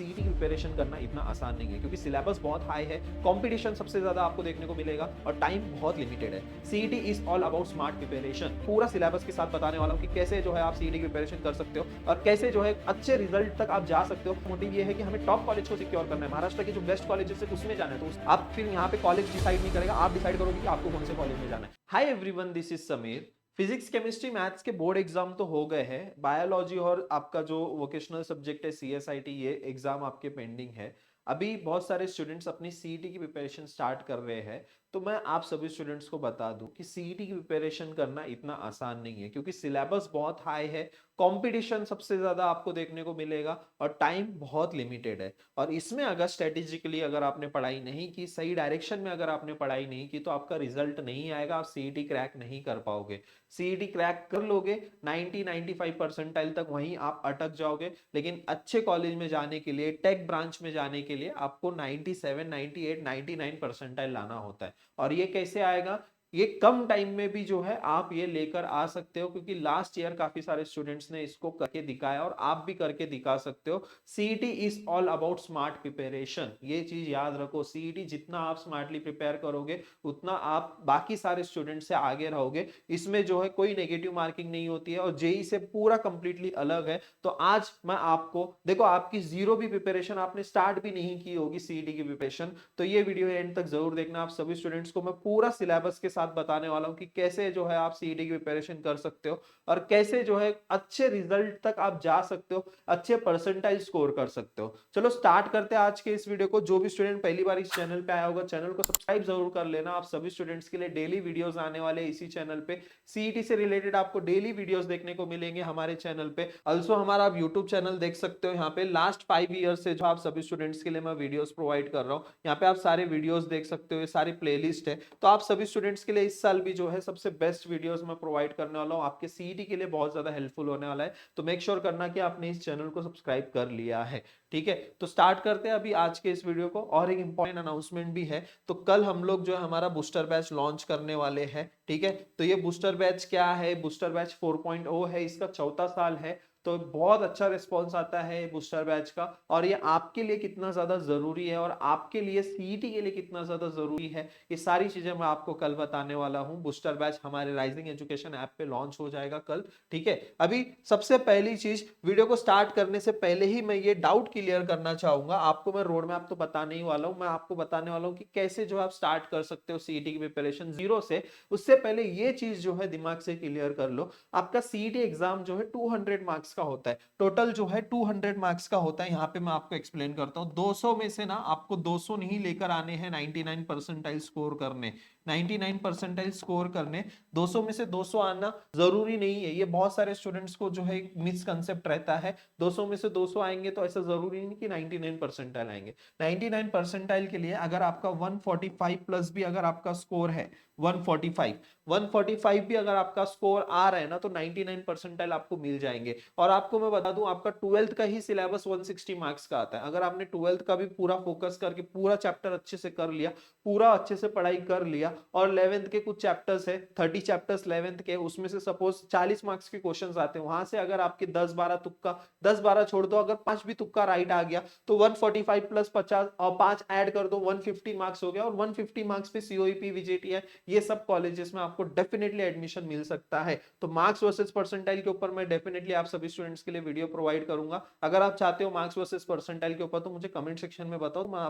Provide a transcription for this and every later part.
CET की preparation करना इतना आसान नहीं है, क्योंकि सिलेबस बहुत हाई है, कंपटीशन सबसे ज्यादा आपको देखने को मिलेगा और टाइम बहुत लिमिटेड है। CET is all about smart preparation. पूरा सिलेबस के साथ बताने वाला हूँ कि कैसे जो है आप सीईटी की प्रिपरेशन कर सकते हो और कैसे जो है अच्छे रिजल्ट तक आप जा सकते हो। मोटिव ये है कि हमें टॉप कॉलेज को सिक्योर करना है, महाराष्ट्र के जो बेस्ट कॉलेजेस है उसमें जाना है। तो आप फिर यहाँ पे कॉलेज डिसाइड नहीं करेगा, आप डिसाइड करोगे कि आपको कौन से कॉलेज में जाना है। Hi everyone, this is Sameer. Physics chemistry maths के बोर्ड एग्जाम तो हो गए हैं, बायोलॉजी और आपका जो वोकेशनल सब्जेक्ट है सीएसआईटी, ये एग्जाम आपके पेंडिंग है। अभी बहुत सारे स्टूडेंट्स अपनी सीईटी की प्रिपरेशन स्टार्ट कर रहे हैं। तो मैं आप सभी स्टूडेंट्स को बता दूं कि सीईटी की प्रिपरेशन करना इतना आसान नहीं है, क्योंकि सिलेबस बहुत हाई है, कंपटीशन सबसे ज्यादा आपको देखने को मिलेगा और टाइम बहुत लिमिटेड है। और इसमें अगर स्ट्रेटेजिकली अगर आपने पढ़ाई नहीं की, सही डायरेक्शन में अगर आपने पढ़ाई नहीं की, तो आपका रिजल्ट नहीं आएगा, आप सीईटी क्रैक नहीं कर पाओगे। सीईटी क्रैक कर लोगे 90-95 परसेंटाइल तक, वहीं आप अटक जाओगे। लेकिन अच्छे कॉलेज में जाने के लिए, टेक ब्रांच में जाने के लिए आपको 97, 98, 99 परसेंटाइल लाना होता है। और ये कैसे आएगा? ये कम टाइम में भी जो है आप ये लेकर आ सकते हो, क्योंकि लास्ट ईयर काफी सारे स्टूडेंट्स ने इसको करके दिखाया और आप भी करके दिखा सकते हो। CET is all about smart preparation, ये चीज याद रखो। सीईटी जितना आप स्मार्टली प्रिपेयर करोगे, उतना आप बाकी सारे स्टूडेंट से आगे रहोगे। इसमें जो है कोई नेगेटिव मार्किंग नहीं होती है और जेई से पूरा कंप्लीटली अलग है। तो आज मैं आपको, देखो आपकी जीरो भी प्रिपरेशन आपने स्टार्ट भी नहीं की होगी सीईटी की प्रिपरेशन, तो ये वीडियो एंड तक जरूर देखना। आप सभी स्टूडेंट्स को मैं पूरा सिलेबस के साथ बताने वाला हूं कि कैसे जो है आप सीईटी की प्रिपरेशन कर सकते हो और कैसे जो है अच्छे रिजल्ट तक आप जा सकते हो, अच्छे परसेंटाइल स्कोर कर सकते हो। चलो स्टार्ट करते हैं आज के इस वीडियो को। जो भी स्टूडेंट पहली बार इस चैनल पे आया होगा, चैनल को सब्सक्राइब जरूर कर लेना। आप सभी स्टूडेंट्स के लिए डेली वीडियोस आने वाले इसी चैनल पे। सीईटी से रिलेटेड आपको डेली वीडियोस देखने को मिलेंगे हमारे चैनल पे। ऑल्सो हमारा आप यूट्यूब चैनल देख सकते हो, यहाँ पे लास्ट 5 ईयर से जो आप सभी स्टूडेंट्स के लिए मैं वीडियोस प्रोवाइड कर रहा हूँ। यहाँ पे आप सारे वीडियोस देख सकते हो, ये सारी प्लेलिस्ट है। तो आप सभी स्टूडेंट्स के लिए इस साल भी जो है सबसे बेस्ट वीडियोस मैं प्रोवाइड करने वाला हूँ, आपके सीईटी के लिए बहुत ज्यादा हेल्पफुल होने वाला है। तो मेक श्योर करना कि आपने इस चैनल को सब्सक्राइब कर लिया है। ठीक है, तो स्टार्ट करते हैं अभी आज के इस वीडियो को। और एक इंपॉर्टेंट अनाउंसमेंट भी है, तो कल हम लोग जो है हमारा बूस्टर बैच लॉन्च करने वाले हैं। ठीक है, तो ये बूस्टर बैच क्या है? बूस्टर बैच 4.0 है, इसका चौथा साल है। तो बहुत अच्छा रिस्पॉन्स आता है बूस्टर बैच का, और ये आपके लिए कितना ज्यादा जरूरी है और आपके लिए सीईटी के लिए कितना ज्यादा जरूरी है, ये सारी चीजें मैं आपको कल बताने वाला हूं। बूस्टर बैच हमारे राइजिंग एजुकेशन ऐप पे लॉन्च हो जाएगा कल। ठीक है, अभी सबसे पहली चीज, वीडियो को स्टार्ट करने से पहले ही मैं ये डाउट क्लियर करना चाहूंगा आपको। मैं रोड मैप तो बताने ही वाला हूं, मैं आपको बताने वाला हूं कि कैसे जो आप स्टार्ट कर सकते हो सीईटी की प्रिपरेशन जीरो से। उससे पहले ये चीज जो है दिमाग से क्लियर कर लो, आपका सीईटी एग्जाम जो है 200 मार्क्स का होता है। टोटल जो है 200 मार्क्स का होता है। यहाँ पे मैं आपको एक्सप्लेन करता हूँ। 200 में से ना आपको 200 नहीं लेकर आने हैं 99 परसेंटाइल स्कोर करने। 99 परसेंटाइल स्कोर करने 200 में से 200 आना जरूरी नहीं है। ये बहुत सारे स्टूडेंट्स को जो है एक मिसकंसेप्ट रहता है, 200 में से 200 आएंगे तो ऐसा जरूरी नहीं कि 99 परसेंटाइल आएंगे। 99 परसेंटाइल के लिए अगर आपका 145 प्लस भी अगर आपका स्कोर है, 145 भी अगर आपका स्कोर आ रहा है ना, तो 99 परसेंटाइल आपको मिल जाएंगे। और आपको मैं बता दूं, आपका 12th का ही सिलेबस 160 मार्क्स का आता है। अगर आपने 12th का भी पूरा फोकस करके पूरा चैप्टर अच्छे से कर लिया, पूरा अच्छे से पढ़ाई कर लिया, और 11th के कुछ चैप्टर्स है, 30 चैप्टर्स 11th के, उसमें से सपोज 40 मार्क्स के क्वेश्चंस आते हैं, वहां से अगर आपके 10-12 तुक्का, 10-12 छोड़ दो, अगर 5 भी तुक्का राइट आ गया, तो 145 प्लस 50 और 5 ऐड कर दो, 150 मार्क्स हो गया। और 150 मार्क्स पे सीओईपी, वीजेटी है, ये सब कॉलेजेस में आपको डेफिनेटली एडमिशन मिल सकता है। तो मार्क्स वर्सेस परसेंटाइल के ऊपर मैं डेफिनेटली आप सभी स्टूडेंट्स के लिए वीडियो प्रोवाइड करूंगा। अगर आप चाहते हो मार्क्स वर्सेस परसेंटाइल के ऊपर, तो मुझे कमेंट सेक्शन में बताओ, मैं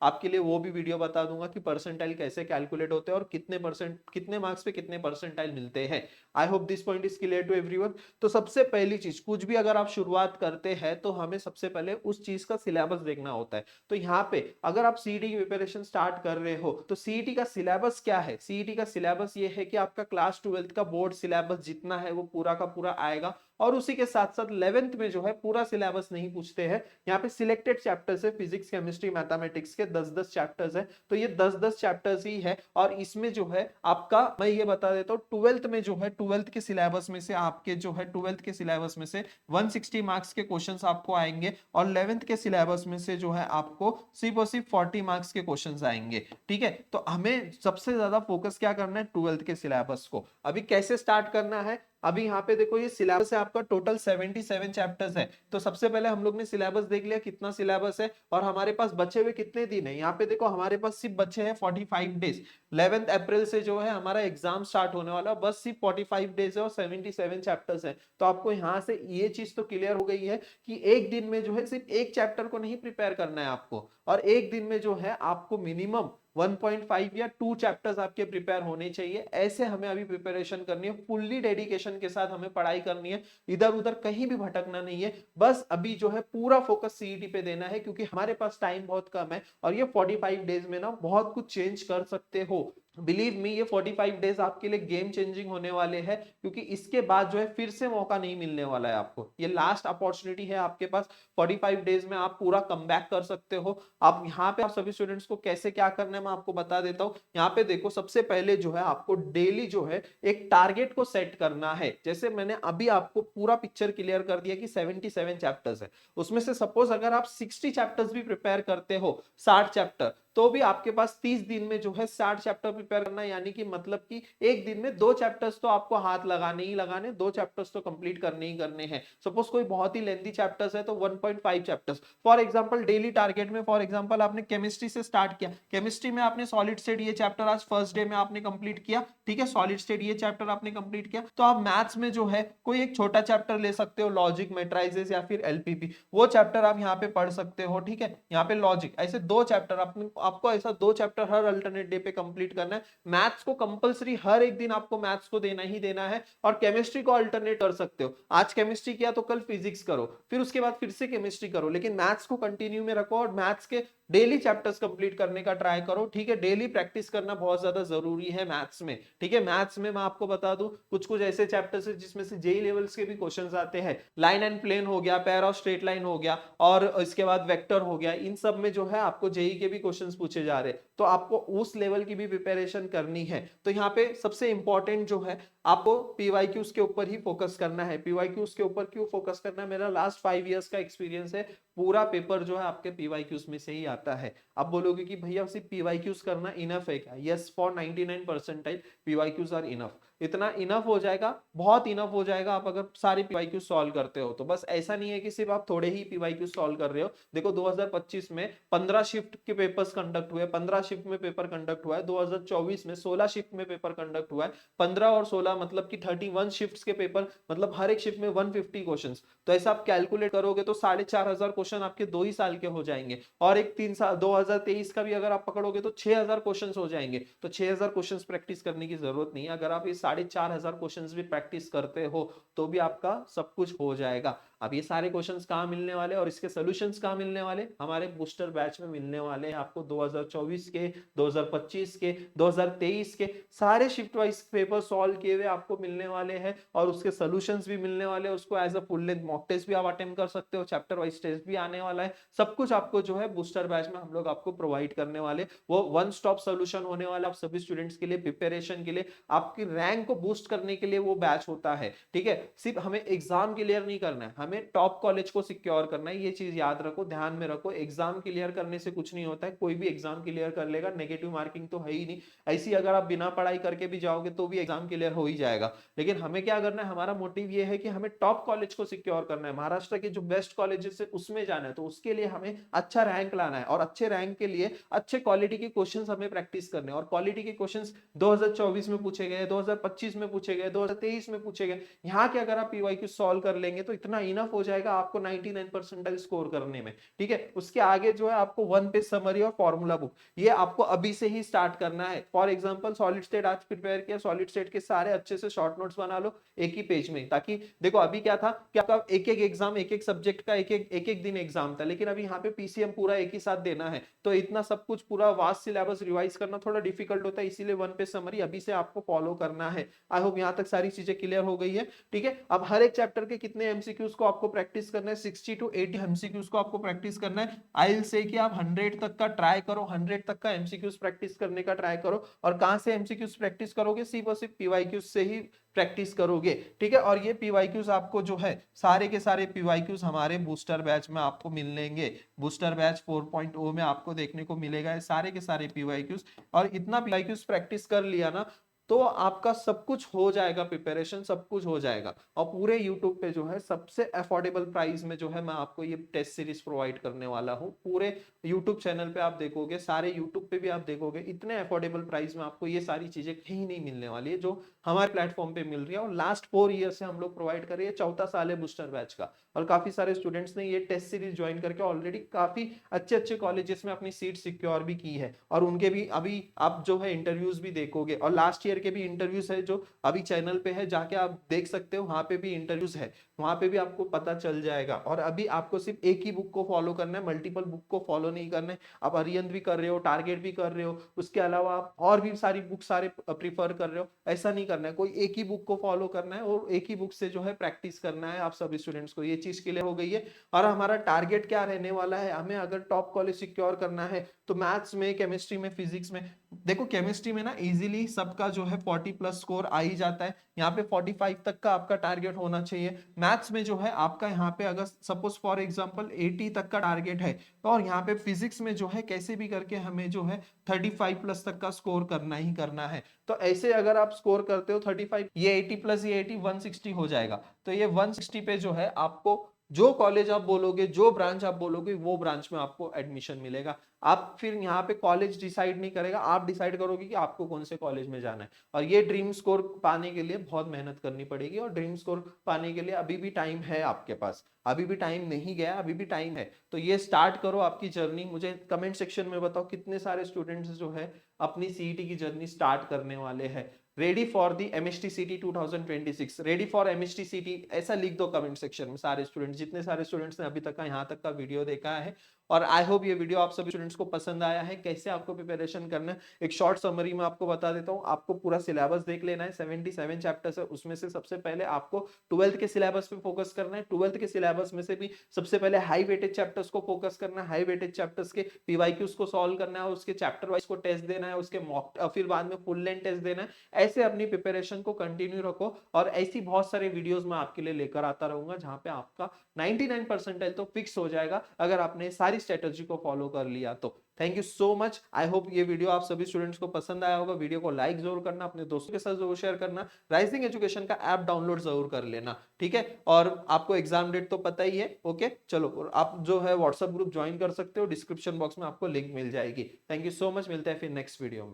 आपके लिए वो भी वीडियो बता दूंगा कि परसेंटाइल कैसे कैलकुलेट होते हैं और कितने मार्क्स पे कितने परसेंटाइल मिलते हैं। I hope this point is clear to everyone. तो सबसे पहली चीज, कुछ भी अगर आप शुरुआत करते हैं तो हमें सबसे पहले उस चीज का सिलेबस देखना होता है। तो यहाँ पे अगर आप सीईटी की प्रिपरेशन स्टार्ट कर रहे हो, तो सीईटी का सिलेबस क्या है? सीईटी का सिलेबस ये है कि आपका क्लास 12th का बोर्ड सिलेबस जितना है वो पूरा का पूरा आएगा। और उसी के साथ साथ 11th में जो है पूरा सिलेबस नहीं पूछते हैं, यहाँ पे सिलेक्टेड चैप्टर्स है, फिजिक्स केमिस्ट्री मैथमेटिक्स के 10-10 चैप्टर्स है। तो ये 10-10 चैप्टर्स ही है। और इसमें जो है आपका, मैं ये बता देता हूँ, 12th में जो है 12th के सिलेबस में से आपके जो है 12th के सिलेबस में से 160 मार्क्स के क्वेश्चंस आपको आएंगे, और 11th के सिलेबस में से जो है आपको सिर्फ और सिर्फ 40 मार्क्स के क्वेश्चंस आएंगे। ठीक है, तो हमें सबसे ज्यादा फोकस क्या करना है? 12th के सिलेबस को। अभी कैसे स्टार्ट करना है? अभी यहाँ पे देखो ये सिलेबस है आपका, टोटल 77 चैप्टर्स है। तो सबसे पहले हम लोग ने सिलेबस देख लिया कितना सिलेबस है और हमारे पास बचे हुए कितने दिन है। यहाँ पे देखो हमारे पास सिर्फ बचे हैं 45 डेज। 11 अप्रैल से जो है हमारा एग्जाम स्टार्ट होने वाला, बस सिर्फ 45 डेज है और 77 चैप्टर्स है। तो आपको यहाँ से ये चीज तो क्लियर हो गई है कि एक दिन में जो है सिर्फ एक चैप्टर को नहीं प्रिपेयर करना है आपको, और एक दिन में जो है आपको मिनिमम 1.5 या 2 चैप्टर्स आपके प्रिपेयर होने चाहिए। ऐसे हमें अभी प्रिपरेशन करनी है, फुल्ली डेडिकेशन के साथ हमें पढ़ाई करनी है, इधर उधर कहीं भी भटकना नहीं है। बस अभी जो है पूरा फोकस सीईटी पे देना है, क्योंकि हमारे पास टाइम बहुत कम है और ये 45 डेज में ना बहुत कुछ चेंज कर सकते हो। बिलीव मी, ये 45 डेज आपके लिए गेम चेंजिंग होने वाले हैं, क्योंकि इसके बाद जो है फिर से मौका नहीं मिलने वाला है आपको। ये लास्ट अपॉर्चुनिटी है आपके पास। 45 डेज में आप पूरा कम बैक कर सकते हो। आप यहाँ पे आप सभी स्टूडेंट्स को कैसे क्या करना है मैं आपको बता देता हूँ। यहाँ पे देखो सबसे पहले जो है आपको डेली जो है एक टारगेट को सेट करना है। जैसे मैंने अभी आपको पूरा पिक्चर क्लियर कर दिया कि 77 चैप्टर्स है, उसमें से सपोज अगर आप 60 चैप्टर्स भी प्रिपेयर करते हो, 60 चैप्टर, तो भी आपके पास 30 दिन में जो है 60 चैप्टर प्रिपेयर करना है। यानी कि मतलब कि एक दिन में 2 चैप्टर्स तो आपको हाथ लगाने ही लगाने, 2 चैप्टर्स तो कंप्लीट करने ही करने हैं। सपोज कोई बहुत ही लेंथी चैप्टर्स है तो 1.5 chapters for example daily target में। फॉर एग्जांपल आपने केमिस्ट्री से स्टार्ट किया, केमिस्ट्री में आपने सॉलिड स्टेट ये चैप्टर आज फर्स्ट डे में आपने कंप्लीट किया, ठीक है, सॉलिड स्टेट ये चैप्टर आपने कंप्लीट किया। तो आप मैथ्स में जो है कोई एक छोटा चैप्टर ले सकते हो, लॉजिक, मैट्राइजेस या फिर एलपीपी, वो चैप्टर आप यहाँ पे पढ़ सकते हो, ठीक है। यहाँ पे लॉजिक, ऐसे 2 चैप्टर आपको ऐसा 2 चैप्टर हर अल्टरनेट डे पे कंप्लीट करना है। मैथ्स को कंपलसरी हर एक दिन आपको मैथ्स को देना ही देना है, और केमिस्ट्री को अल्टरनेट कर सकते हो। आज केमिस्ट्री किया तो कल फिजिक्स करो, फिर उसके बाद फिर से केमिस्ट्री करो, लेकिन मैथ्स को कंटिन्यू में रखो और मैथ्स के डेली चैप्टर्स कंप्लीट करने का ट्राई करो, ठीक है। डेली प्रैक्टिस करना बहुत ज्यादा जरूरी है मैथ्स में, ठीक है। मैथ्स में मैं आपको बता दूं कुछ कुछ ऐसे चैप्टर्स है जिसमें से जेई लेवल्स के भी क्वेश्चंस आते हैं। लाइन एंड प्लेन हो गया, पैरा और स्ट्रेट लाइन हो गया, और इसके बाद वेक्टर हो गया। इन सब में जो है आपको जेई के भी क्वेश्चंस पूछे जा रहे हैं, तो आपको उस लेवल की भी प्रिपरेशन करनी है। तो यहाँ पे सबसे इंपॉर्टेंट जो है आपको पीवाईक्यूज के ऊपर ही फोकस करना है। पीवाईक्यूज के ऊपर क्यों फोकस करना है? मेरा लास्ट 5 इयर्स का एक्सपीरियंस है, पूरा पेपर जो है आपके पीवाईक्यूज में से ही आता है। आप बोलोगे कि भैया सिर्फ पीवाईक्यूज करना इनफ है क्या? Yes, for 99 percentile PYQs are enough. इतना इनफ हो जाएगा, बहुत इनफ हो जाएगा आप अगर सारे पीवाईक्यू सॉल्व करते हो तो। बस ऐसा नहीं है कि सिर्फ आप थोड़े ही पीवाईक्यू सॉल्व कर रहे हो। देखो 2025 में 15 शिफ्ट के पेपर्स कंडक्ट हुए, 15 शिफ्ट में पेपर कंडक्ट हुआ है। 2024 में 16 शिफ्ट में पेपर कंडक्ट हुआ है। 15 और 16 मतलब कि 31 शिफ्ट्स के पेपर, मतलब हर एक शिफ्ट में 150 क्वेश्चंस। तो ऐसा आप कैलकुलेट करोगे तो 4500 क्वेश्चन आपके 2 ही साल के हो जाएंगे। और एक 3 साल 2023 का भी अगर आप पकड़ोगे तो 6000 क्वेश्चंस हो जाएंगे। तो 6000 क्वेश्चंस प्रैक्टिस करने की जरूरत नहीं है। अगर आप ये 4500 क्वेश्चंस भी प्रैक्टिस करते हो तो भी आपका सब कुछ हो जाएगा। अब ये सारे क्वेश्चंस कहाँ मिलने वाले और इसके सॉल्यूशंस कहाँ मिलने वाले? हमारे बूस्टर बैच में मिलने वाले हैं आपको। 2024 के, 2025 के, 2023 के सारे शिफ्ट वाइज पेपर सॉल्व किए हुए आपको मिलने वाले हैं, और उसके सॉल्यूशंस भी मिलने वाले हैं। उसको as a full length mock test भी आप अटेम्प्ट कर सकते हो, चैप्टर वाइज टेस्ट भी आने वाला है। सब कुछ आपको जो है बूस्टर बैच में हम लोग आपको प्रोवाइड करने वाले। वो वन स्टॉप सोल्यूशन होने वाला आप सभी स्टूडेंट्स के लिए, प्रिपरेशन के लिए, आपकी रैंक को बूस्ट करने के लिए वो बैच होता है, ठीक है। सिर्फ हमें एग्जाम क्लियर नहीं करना है, हमें टॉप कॉलेज को सिक्योर करना है। ये चीज याद रखो, ध्यान में रखो। एग्जाम क्लियर करने से कुछ नहीं होता है, कोई भी एग्जाम क्लियर कर लेगा, नेगेटिव मार्किंग तो है ही नहीं। ऐसी अगर आप बिना पढ़ाई करके भी जाओगे तो भी एग्जाम क्लियर हो ही जाएगा। लेकिन हमें क्या करना है, हमारा मोटिव ये है कि हमें टॉप कॉलेज को सिक्योर करना है, महाराष्ट्र के जो बेस्ट कॉलेजेस है उसमें जाना है। तो उसके लिए हमें अच्छा रैंक लाना है, और अच्छे रैंक के लिए अच्छे क्वालिटी के क्वेश्चंस हमें प्रैक्टिस करने हैं। और क्वालिटी के क्वेश्चंस 2024 में पूछे गए, 2025 में पूछे गए, 2023 में पूछे गए। यहाँ के अगर आप पीवाईक्यू सॉल्व कर लेंगे तो इतना इनफ हो जाएगा आपको 99 परसेंटाइल स्कोर करने में, ठीक है। उसके आगे जो है आपको 1 पेज समरी और फॉर्मूला बुक, ये आपको अभी से ही स्टार्ट करना है। फॉर एग्जांपल सॉलिड स्टेट आज प्रिपेयर किया, सॉलिड स्टेट के सारे अच्छे से शॉर्ट नोट्स बना लो एक ही पेज में, ताकि देखो अभी क्या था कि आपका एक एक एग्जाम, एक एक सब्जेक्ट का एक एक दिन एग्जाम था, लेकिन अभी यहाँ पे पीसीएम पूरा एक ही साथ देना है। तो इतना सब कुछ पूरा वास्ट सिलेबस रिवाइज करना थोड़ा डिफिकल्ट होता है, इसीलिए 1 पेज समरी अभी से आपको फॉलो करना है। आई होप यहाँ तक सारी चीजें क्लियर हो गई है, ठीक है। अब हर एक चैप्टर के कितने एमसीक्यूज को आपको प्रैक्टिस करना है? 60 to 80 एमसीक्यूज को आपको प्रैक्टिस करना है। आई विल से कि आप 100 तक का ट्राई करो, 100 तक का एमसीक्यूज प्रैक्टिस करने का ट्राई करो। और कहां से एमसीक्यूज प्रैक्टिस करोगे? सिर्फ और सिर्फ पीवाईक्यूज से ही प्रैक्टिस करोगे, ठीक है। और ये पीवाईक्यूज आपको जो है सारे के सारे पीवाईक्यूज हमारे बूस्टर बैच में आपको मिलेंगे। बूस्टर बैच 4.0 में आपको देखने को मिलेगा सारे के सारे पीवाईक्यूज। और इतना पीवाईक्यूज प्रैक्टिस कर लिया ना, तो आपका सब कुछ हो जाएगा, प्रिपरेशन सब कुछ हो जाएगा। और पूरे यूट्यूब पे जो है सबसे अफोर्डेबल प्राइस में जो है मैं आपको ये टेस्ट सीरीज प्रोवाइड करने वाला हूँ। पूरे यूट्यूब चैनल पे आप देखोगे, सारे यूट्यूब पे भी आप देखोगे, इतने अफोर्डेबल प्राइस में आपको ये सारी चीजें कहीं नहीं मिलने वाली है जो हमारे प्लेटफॉर्म पे मिल रही है। और लास्ट 4 ईयर से हम लोग प्रोवाइड कर रहे हैं, चौथा साल है बूस्टर बैच का। और काफी सारे स्टूडेंट्स ने ये टेस्ट सीरीज ज्वाइन करके ऑलरेडी काफी अच्छे अच्छे कॉलेजेस में अपनी सीट सिक्योर भी की है। और उनके भी अभी आप जो है इंटरव्यूज भी देखोगे, और लास्ट ईयर के भी इंटरव्यूज है जो अभी चैनल पे है, जाके आप देख सकते हो, वहां पे भी इंटरव्यूज है, वहां पे भी आपको पता चल जाएगा। और अभी आपको सिर्फ एक ही बुक को फॉलो करना है, मल्टीपल बुक को फॉलो नहीं करना है। आप अरिहंत भी कर रहे हो, टारगेट भी कर रहे हो, उसके अलावा आप और भी सारी बुक सारे प्रीफर कर रहे हो, ऐसा नहीं करना है। कोई एक ही बुक को फॉलो करना है और एक ही बुक से जो है प्रैक्टिस करना है आप सभी स्टूडेंट्स को। ये चीज क्लियर हो गई है। और हमारा टारगेट क्या रहने वाला है, हमें अगर टॉप कॉलेज सिक्योर करना है तो मैथ्स में, केमिस्ट्री में, फिजिक्स में, देखो केमिस्ट्री में ना इजीली सबका जो है 40+ स्कोर आ ही जाता है, यहाँ पे 45 तक का आपका टारगेट होना चाहिए। मैथ्स में जो है आपका यहाँ पे अगर सपोज फॉर एग्जांपल 80 तक का टारगेट है, तो और यहाँ पे फिजिक्स में जो है कैसे भी करके हमें जो है 35+ तक का स्कोर करना ही करना है। तो ऐसे अगर आप स्कोर करते हो 35, ये 80+, ये 80, 160 हो जाएगा। तो ये 160 पे जो है आपको जो कॉलेज आप बोलोगे, जो ब्रांच आप बोलोगे, वो ब्रांच में आपको एडमिशन मिलेगा। आप फिर यहाँ पे कॉलेज डिसाइड नहीं करेगा, आप डिसाइड करोगे कि आपको कौन से कॉलेज में जाना है। और ये ड्रीम स्कोर पाने के लिए बहुत मेहनत करनी पड़ेगी, और ड्रीम स्कोर पाने के लिए अभी भी टाइम है आपके पास, अभी भी टाइम नहीं गया, अभी भी टाइम है। तो ये स्टार्ट करो आपकी जर्नी। मुझे कमेंट सेक्शन में बताओ कितने सारे स्टूडेंट्स जो है अपनी सीईटी की जर्नी स्टार्ट करने वाले हैं। रेडी फॉर दी एमएसटी सीटी 2026, रेडी फॉर एमएसटी सीटी, ऐसा लिख दो कमेंट सेक्शन में सारे स्टूडेंट्स, जितने सारे स्टूडेंट्स ने अभी तक का यहाँ तक का वीडियो देखा है। और आई होप ये वीडियो आप सभी स्टूडेंट्स को पसंद आया है, कैसे आपको प्रिपरेशन करना है। एक शॉर्ट समरी में आपको बता देता हूँ, आपको पूरा सिलेबस देख लेना है, 77 चैप्टर्स है, उसमें से सबसे पहले आपको 12th के सिलेबस पे फोकस करना है। 12th के सिलेबस में से भी सबसे पहले हाई वेटेज चैप्टर्स को फोकस करना है, हाई वेटेज चैप्टर्स के पीवाईक्यूज को सॉल्व करना है, उसके चैप्टर वाइज को टेस्ट देना है, उसके मॉक फिर बाद में फुल लेंथ टेस्ट देना है। ऐसे अपनी प्रिपरेशन को कंटिन्यू रखो, और ऐसी बहुत सारे वीडियोस मैं आपके लिए लेकर आता रहूंगा जहां पे आपका 99 परसेंटाइल तो फिक्स हो जाएगा अगर आपने सारी स्ट्रेटेजी को फॉलो कर लिया तो। Thank you so much. I hope ये वीडियो आप सभी स्टूडेंट्स को पसंद आया होगा। वीडियो को लाइक जरूर करना, अपने दोस्तों के साथ जरूर शेयर करना, राइजिंग एजुकेशन का ऐप डाउनलोड जरूर कर लेना, ठीक है। और आपको एग्जाम डेट तो पता ही है, ओके। चलो, आप जो है व्हाट्सएप ग्रुप ज्वाइन कर सकते हो, डिस्क्रिप्शन बॉक्स में आपको लिंक मिल जाएगी। थैंक यू सो मच, मिलते हैं फिर नेक्स्ट वीडियो में।